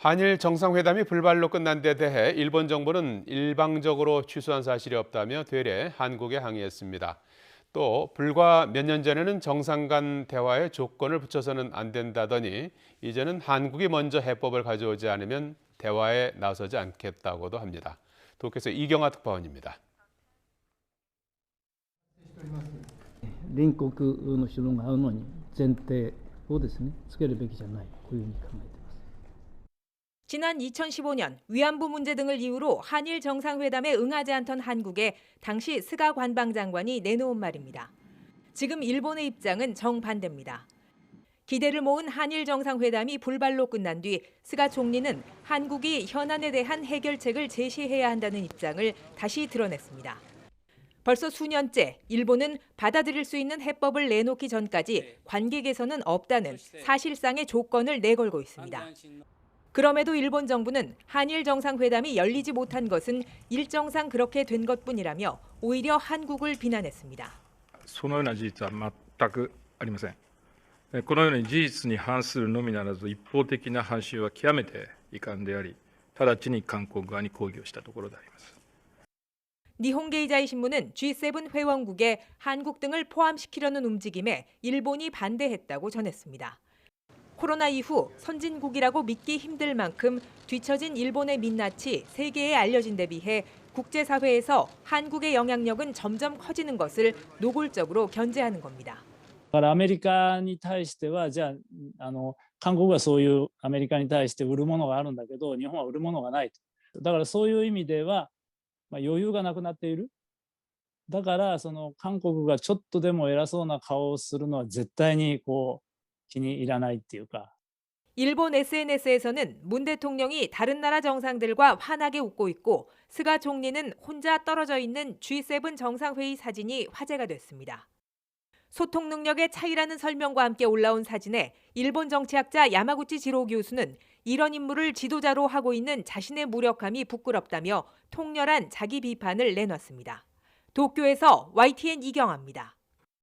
한일 정상회담이 불발로 끝난 데 대해 일본 정부는 일방적으로 취소한 사실이 없다며 되레 한국에 항의했습니다. 또 불과 몇 년 전에는 정상 간 대화에 조건을 붙여서는 안 된다더니 이제는 한국이 먼저 해법을 가져오지 않으면 대화에 나서지 않겠다고도 합니다. 도쿄에서 이경아 특파원입니다. 隣国の首脳が会うのに前提をですね、つけるべきじゃない、こういうふうに考えています。 지난 2015년 위안부 문제 등을 이유로 한일 정상회담에 응하지 않던 한국에 당시 스가 관방장관이 내놓은 말입니다. 지금 일본의 입장은 정반대입니다. 기대를 모은 한일 정상회담이 불발로 끝난 뒤 스가 총리는 한국이 현안에 대한 해결책을 제시해야 한다는 입장을 다시 드러냈습니다. 벌써 수년째 일본은 받아들일 수 있는 해법을 내놓기 전까지 관계 개선은 없다는 사실상의 조건을 내걸고 있습니다. 그럼에도 일본 정부는 한일 정상회담이 열리지 못한 것은 일정상 그렇게 된 것뿐이라며 오히려 한국을 비난했습니다. そのような事実は全くありません。このように事実に反するのみならず一方的な発信は極めて遺憾であり、直ちに韓国側に抗議をしたところであります。 니혼게이자이 신문은 G7 회원국에 한국 등을 포함시키려는 움직임에 일본이 반대했다고 전했습니다. 코로나 이후 선진국이라고 믿기 힘들 만큼 뒤처진 일본의 민낯이 세계에 알려진 데 비해 국제사회에서 한국의 영향력은 점점 커지는 것을 노골적으로 견제하는 겁니다. だからアメリカに対しては、じゃあ、韓国はそういうアメリカに対して売るものがあるんだけど、日本は売るものがないと。だからそういう意味では、余裕がなくなっている。だからその韓国がちょっとでも偉そうな顔をするのは絶対に気に入らないっていうか。 일본 SNS에서는 문 대통령이 다른 나라 정상들과 환하게 웃고 있고 스가 총리는 혼자 떨어져 있는 G7 정상회의 사진이 화제가 됐습니다. 소통 능력의 차이라는 설명과 함께 올라온 사진에 일본 정치학자 야마구치 지로 교수는 이런 인물을 지도자로 하고 있는 자신의 무력함이 부끄럽다며 통렬한 자기 비판을 내놨습니다. 도쿄에서 YTN 이경아입니다.